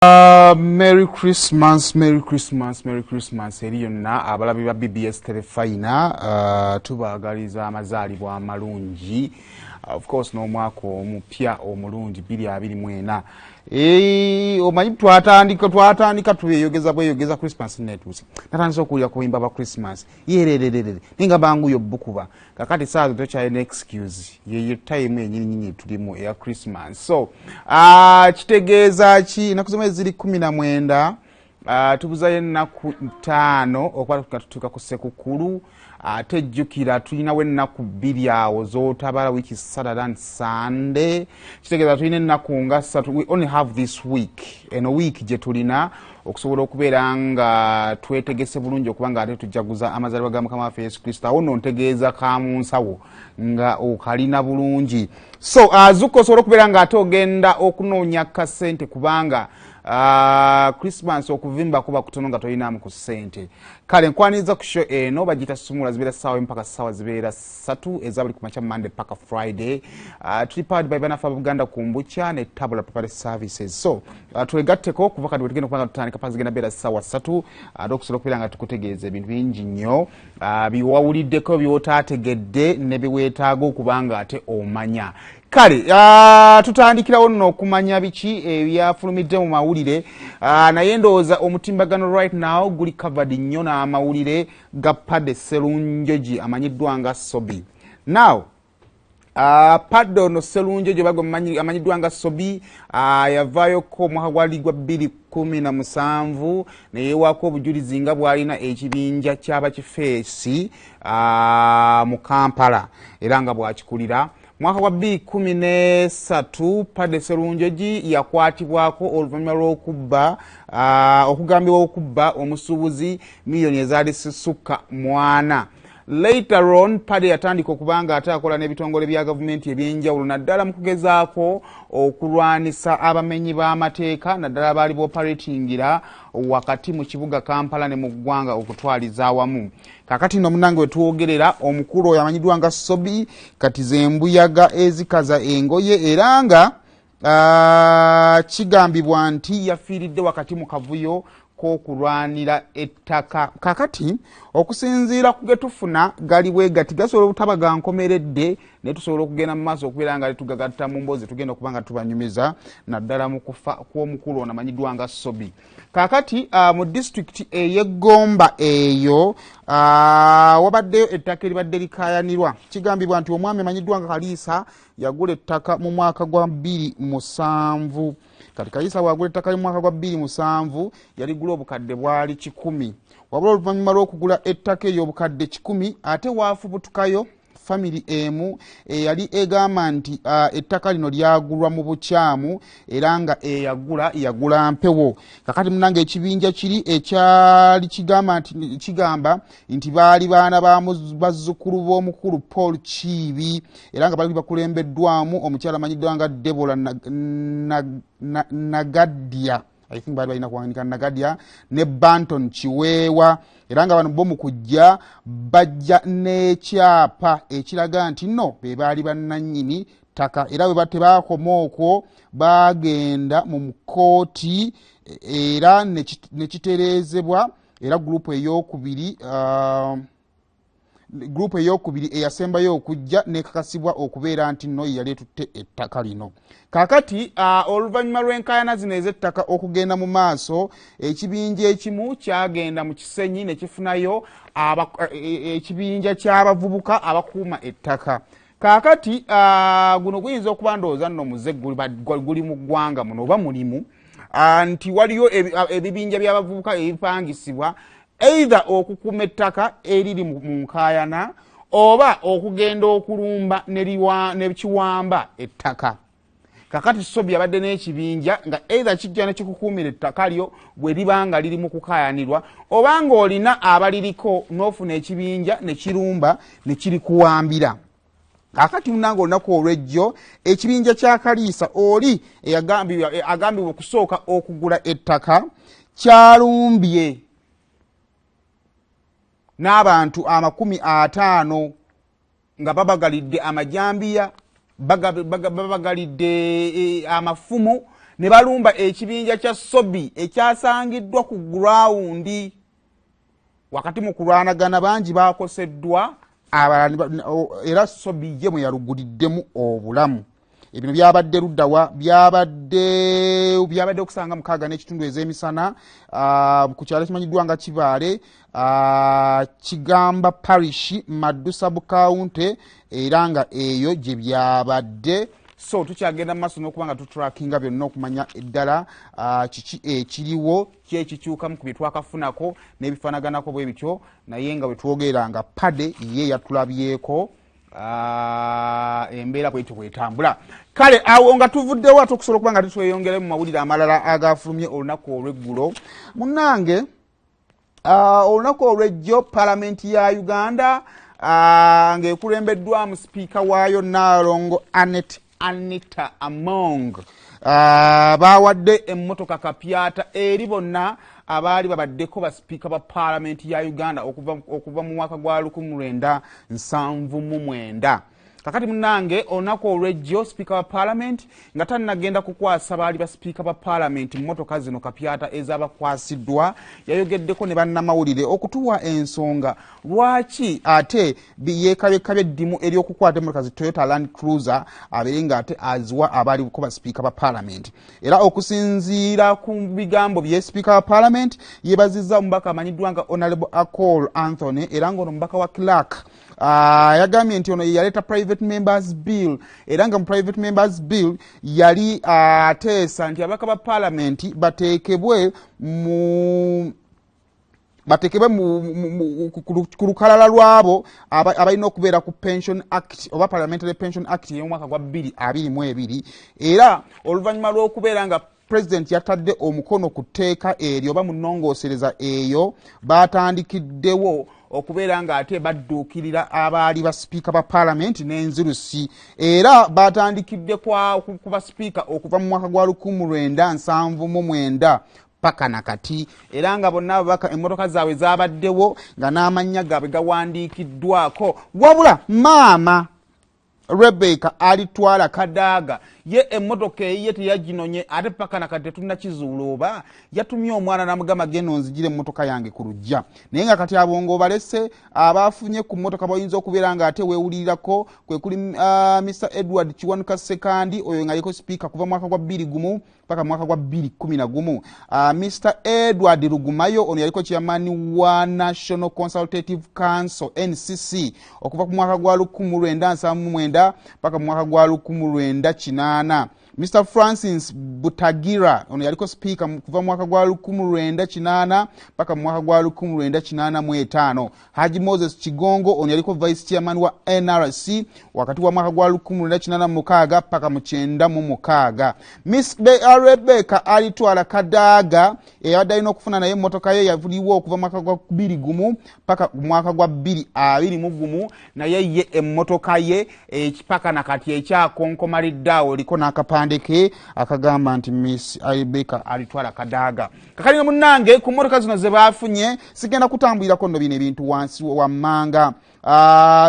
Merry Christmas, Merry Christmas, Merry Christmas. Eri yonna abalabi ba BBS Telefina tubaagaliza amazaalibwa amalungi. Of course n'omwaka omupya omulungi 2024. Omanyi twatandika tuyogeza Christmas netuuse. Natandise okulya kuyimba ba Christmas. Yerererere. Ninga bangu yo bukuba. Kakati saazo tokyalina excuse. Ye time ennyinyi tulimu ya Christmas. So, kitegeeza ki nakuzoma eziri 19 tubuzayo ennaku 5 okuba tutuuka ku Ssekukkulu. Tejjukira tulina ennaku 2 awo z'otabala wiki Saturday and Sunday. Kitegeeza tulina ennaku nga 3. We only have this week. Eno week gye tulina okusobola okubeera nga twetegese bulungi okuba nga ate tujjaguza amazaalibwa ga Mukama waffe Yesu Kristo. Awo nno ntegeeza ka mu nsawo nga okalina bulungi. So zuko osobola okubeera nga ate ogenda okunoonya kasente kubanga Christmas okuvimba kuba kutono nga tolinamu ku ssente. Kale nkwaniza ku show eno bagita sumula zibeera ssaawa mpaka ssaawa zibeera 3 ezabuli ku makya Monday paka Friday. Tuli powered by Banafa Buganda Kumbucha ne Tabula Property Services. So tulegatteko kuva kati wetugenda kubanga tutandika paka zigenda beera ssaawa 3 okusobola okubeera nga tukutegeeza ebintu bingi nnyo biwawuliddeko by'otaategedde ne biweetaaga okubanga ate omanya. Kale tutandikirawo nno okumanya biki ebyafulumidde mu mawulire naye ndowooza omutimbagano right now guli covered nnyo n'amawulire ga Padde Sserunjogi amanyiddwa nga Sobbi. Now Padde ono Sserunjogi bago amanyiddwa nga Sobbi yavaayoko omwaka gwali gwa 2017 ne yeewaako obujulizi nga bw'alina ekibinja ky'abakifeesi mu Kampala era nga bw'akikulira. Mwaka wa 2013 Padde Sserunjogi yakwatibwako oluvannyuma lw'okubba okugambibwa okubba omusuubuzi miliyoni ezaali sisukka 4. Later on Padde yatandika okubanga ate akola n'ebitongole bya gavumenti ebyenjawulo naddala mu kugezaako okulwanisa abamenyi b'amateeka naddala baali booperatingira wakati mu kibuga Kampala ne mu ggwanga okutwaliza awamu. Kakati nno munange wetuwogerera omukulu oyo amanyiddwa nga Sobbi kati ze mbuyaga ezikaza engoye era nga kigambibwa nti yafiiridde wakati mu kavuyo k'okulwanira ettaka. Kakati okusinziira ku getufuna gali bwe gati gasobola obutaba ga nkomeredde ne tusobola okugenda mu maaso okubeera nga tugagatta mu mboozi tugenda okuba nga tubanyumiza naddala mu kufa kw'omukulu ono amanyiddwa nga Sobbi. Kakati mu disitulikiti ey'Eggomba eyo wabaddeyo ettaka eribadde likaayanirwa. Kigambibwa nti omwami amanyiddwa nga Kaliisa yagula ettaka mu mwaka gwa 2007. Kati Kaliisa bwagula ettaka mu mwaka gwa 2007 yaligula obukadde bwali 100. Wabula oluvannyuma lw'okugula ettaka eryo obukadde 100 ate waafubutukayo family emu yali egamba nti ettaka lino lyagulwa mu bukyamu era nga yagula mpewo. Kakati munange ekibinja kiri ekyali kigamba nti baali baana bazzukulu b'omukulu Paul Kiibi era nga bali bakulembeddwamu omukyala amanyiddwa nga Debora Nagadia. I think balina kuwanika Nagadia ne Banton Kiweewa era nga bano bo mu kujja bajja n'ekyapa ekiraga nti nno be baali bannannyini ttaka era bwe batebaakoma okwo bagenda mu kkooti era ne kitereezebwa era gurupu eyokubiri eyasembayo okujja nekakasibwa okubeera nti nno yali etutte ettaka lino. Kakati oluvannyuma lw'enkaayana zino ez'ettaka okugenda mu maaso ekibinja ekimu kyagenda mu Kisenyi ne kifunayo ekibinja ky'abavubuka abakuuma ettaka. Kakati guno guyinza okuba ndowooza nno muze guli mu ggwanga muno oba mulimu nti waliyo ebibinja by'abavubuka ebipangisibwa either okukuuma ettaka eriri mu nkaayana oba okugenda okulumba ne kiwamba ettaka. Kakati Sobbi abadde n'ekibinja nga either kijja ne kikukuumira ettaka lyo bwe liba nga liri mu kukaayanirwa oba ng'olina abaliriko n'ofuna ekibinja ne kirumba ne kirikuwambira. Kakati munange olunaku olw'ejjo ekibinja kya Kaliisa oli agambibwa okusooka okugula ettaka kyalumbye n'abantu 50 nga babagalidde amajambiya babagalidde amafumu ne balumba ekibinja kya Sobbi ekyasangiddwa ku ground wakati mu kulwanagana bangi bakoseddwa era Sobbi ye mwe yaluguliddemu obulamu. Ebino byabadde luddawa byabadde okusanga mukaaga n'ekitundu ez'emisana ku kyalo kimanyiddwa nga Kibaale Kigamba Parish Maddu Sub-County era nga eyo gye byabadde. So tukyagenda mu maaso n'okuba nga tutrackinga byonna okumanya eddala kiki ekiriwo kyekikyukamu ku bye twakafunako n'ebifanaganako bwe bityo naye nga bwe twogerera nga pade ye yatulabyeko embeera bwetyo bwetambula. Kale awo nga tuvuddewo ate okusobola okuba nga tutweyongere mu mawulire amalala agafulumye olunaku olw'eggulo. Munnange olunaku olw'ejjo Paalamenti ya Uganda ng'ekulembeddwamu sipiika waayo Nnaalongo Anita Among bawadde emmotoka kapyata eri bonna abaali babaddeko basipiika ba Paalamenti ya Uganda okuva mu mwaka gwa 1979. Kakati munnange olunaku olw'ejjo sipiika wa Paalamenti nga tannagenda kukwasa baali basipiika ba Paalamenti mmotoka zino kapyata ez'abakwasiddwa yayogeddeko ne bannamawulire okutuwa ensonga lwaki ate yeekabekabye eddimu ery'okukwata emmotoka zi Toyota Land Cruiser abeere nga ate aziwa abaaliko basipiika ba Paalamenti. Era okusinziira ku bigambo bye sipiika wa Paalamenti yeebazizza omubaka amanyiddwa nga Honorable Akol Anthony era ng'ono omubaka wa Clark yagambye nti ono yaleeta private members bill era nga mu private members bill yali ateesa nti ababaka ba Paalamenti bateekebwe ku lukalala lwabo abalina okubeera ku Pension Act oba Parliamentary Pension Act y'omwaka gwa 2022 era oluvannyuma lw'okubeera nga President yatadde omukono ku tteeka eryo oba mu nnongoosereza eyo batandikiddewo okubeera nga ate badduukirira abaali basipiika ba Paalamenti n'enzirusi era batandikidde ku basipiika okuva mu mwaka gwa 1979 paka nakati era nga bonna ababaka emmotoka zaabwe zaabaddewo nga n'amannya gaabwe gawandiikiddwako wabula maama Rebecca alitwala Kadaaga ye emmotoka eyiye teyaginonye ate paka nakati tetunnakizuula oba yatumye omwana namugamba genda onzigire emmotoka yange ku lujja naye nga kati abongo balese abaafunye ku mmotoka bayinza okubeera nga ate weewulirirako kwe kuli Mr. Edward Kiwanuka Sekandi oyo nga yaliko sipiika kuva mwaka gwa 20 paka mwaka gwa 2011. Mr. Edward Lugumayo ono yaliko chairman wa National Consultative Council NCC okuva ku mwaka gwa 1979 paka mwaka gwa 1980. Mr. Francis Butagira ono yaliko speaker kuva mwaka gwa 1980 paka mwaka gwa 1985. Haji Moses Chigongo ono yaliko vice chairman wa NRC wakati wa mwaka gwa 1986 paka 1996. Miss Rebecca alitwala Kadaaga eyadde alina okufuna naye emmotoka ye yavuliwo okuva mwaka gwa 20 paka mwaka gwa 2021 naye ye emmotoka ye ekipaka nakati ekyakonkomaliddawo liko n'akapandike akagamba nti Miss Rebecca alitwala Kadaaga. Kakalina munnange ku mmotoka zino ze baafunye sigenda kutambulirako nno bino ebintu wansi wammanga.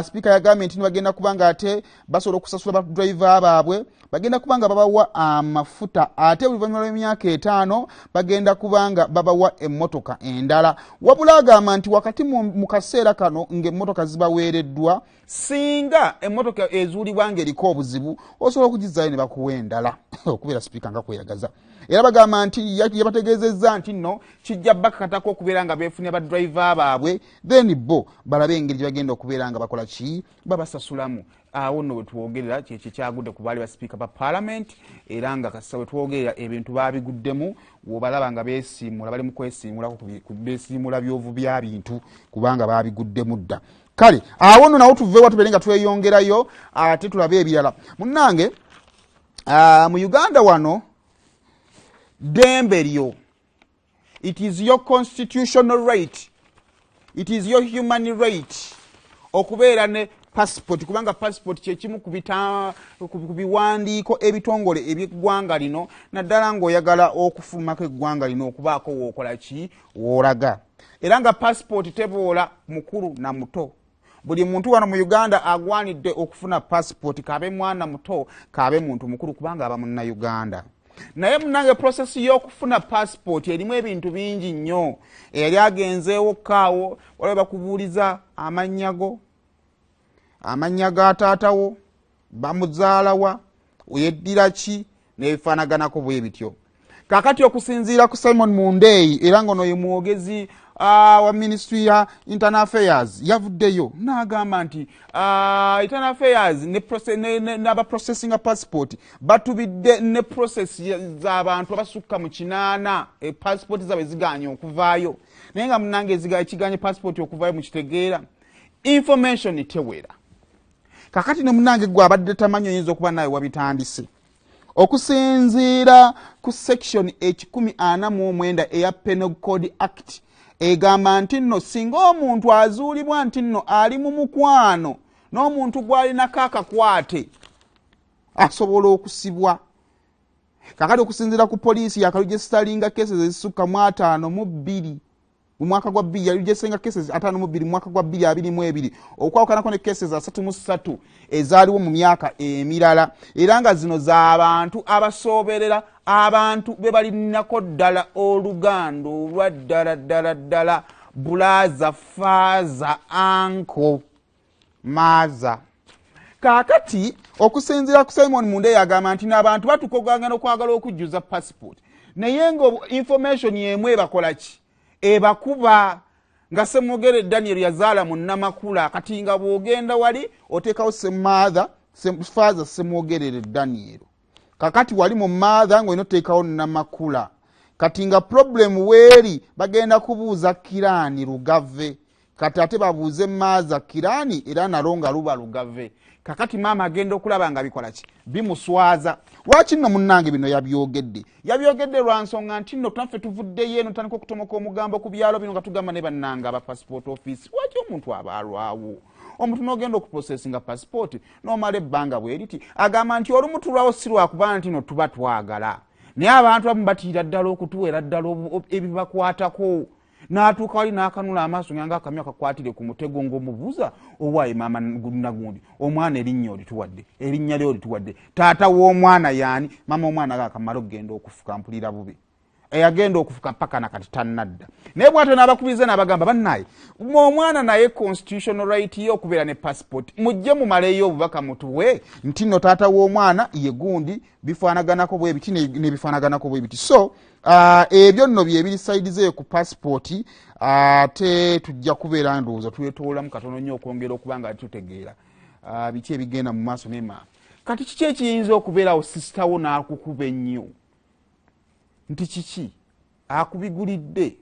Speaker yagambye nti bagenda kubanga ate basobola okusasula badriver baabwe bagenda kubanga babawa amafuta ate oluvannyuma lw'emyaka 5 bagenda kubanga babawa emmotoka endala. Wabula agamba nti wakati mu kaseera kano ng'emmotoka zibaweereddwa singa emmotoka ezuulibwa ng'eriko obuzibu osobola okugizaayo ne bakuwa endala okubeera sipiika nga kweyagaza. Era bagamba nti yabategeezezza nti nno kijja bakakatako okubeera nga beefunye badriver baabwe then bo balabe engeri gye bagenda okubeera nga bakola ki babasasulamu. Awo nno bwe twogerera kyekyo kyagudde ku baali basipiika ba Paalamenti era nga kasita bwe twogerera ebintu baabiguddemu wobalaba nga beesiimula bali mu kwesiimulako ku beesiimula byovu bya bintu kubanga baabiguddemu dda. Kale awo nno nawo tuveewa tubeere nga tweyongerayo ate tulabe ebirala. Munnange mu Uganda wano dembe lyo. It is your constitutional right. It is your human right okubeera ne passport kubanga passport kyekimu ku biwandiiko ebitongole eby'eggwanga lino naddala ng'oyagala okufulumako eggwanga lino okubaako wookola ki woolaga. Era nga passport teboola mukulu na muto. Buli muntu wano mu Uganda agwanidde okufuna passport kaabe mwana muto kaabe muntu mukulu kubanga aba munna Uganda. naye munange process y'okufuna passport erimu ebintu bingi nnyo. Eyali agenzeewo kaawo waliwo bakubuuliza amanya ga taatawo, bamuzaalawa, oyeddira ki, n'ebifaanaganako bwe bityo. Kaakati okusinziira ku Simon Mundeyi, era ng'ono ye mwogezi wa Ministry ya Internal Affairs, yavuddeyo n'agamba nti Internal Affairs n'aba processing passport batubidde ne process z'abantu abasukka mu 8 passport zaabwe ziganye okuvaayo. Naye nga munnange ekiganye passport okuvaayo mu kitegeera information tewera. Kakati ne munnange gwe abadde tamanyi oyinza okuba nawe wabitandise. Okusinziira ku section 149 eya Penal Code Act egamba nti nno singa omuntu azuulibwa nti nno ali mu mukwano n'omuntu gw'alinako akakwate asobola okusibwa. Kakati okusinziira ku poliisi yakalugestalinga cases ezisukka mu 52 mu mwaka gwa 2 yalugesenga cases 52 mu mwaka gwa 2022 okwawukanako ne cases 33 ezaaliwo mu myaka emirala, era nga zino z'abantu abasoberera abantu be balinako ddala olugando olwa ddala bulaza faaza anko maaza. Kaakati okusinziira ku Simon Mundeyi agamba nti n'abantu batukogangana okwagala okujjuza passport, naye nga information yemu ebakola ki? Ebakuba nga Semwogere Daniel yazaala mu Namakula, kati nga bw'ogenda wali oteekawo faaza Semwogere Daniel. Kakati wali mu maatha ng'olina oteekawo Namakula. Kati nga problem weeri bagenda kubuuza Kiraani Lugave. Kati ate babuuze maaza Kiraani era nalwo nga luba Lugave. Kakati maama agenda okulaba nga bikola ki? Bimuswaza. Lwaki nno munnange bino yabyogedde? Yabyogedde lwa nsonga nti nno tunaffe tuvuddeyo eno tandika okutomoka omugambo ku byalo bino nga tugamba ne bannanga aba passport office. Lwaki omuntu aba alwawo? Omuntu n'ogenda okuprocessinga passport n'omala ebbanga bwe liti agamba nti olumu tulwawo si lwakuba nti no tuba twagala. Naye abantu abamu batiira ddala okutuweera ddala ebibakwatako. N'atuuka wali n'akanula amaaso nga akamyu akakwatire ku mutego ng'omubuuza owaayi maama nagundi omwana erinnya olituwadde, erinnya lye olituwadde, taata w'omwana yaani? Maama omwana akamala okugenda okufuka mpulira bubi, eyagenda okufuka mpaka nakati tannadda. Naye bw'atyo n'abakubiriza n'abagamba bannaye omwana naye constitutional right ye okubeera ne passport, mujje mumaleyo obubaka mutuwe nti nno taata w'omwana ye gundi bifaanaganako bwe biti n'ebifaanaganako bwe biti. So ebyo nno bye biri side ze ku passport. Ate tujja kubeera ndowooza twetoolamu katono nnyo okwongera okuba nga tutegeera biki ebigenda mu maaso n'emaama. Kati kiki ekiyinza okubeerawo sisitawo n'akukuba ennyo? Nti kiki akubigulidde?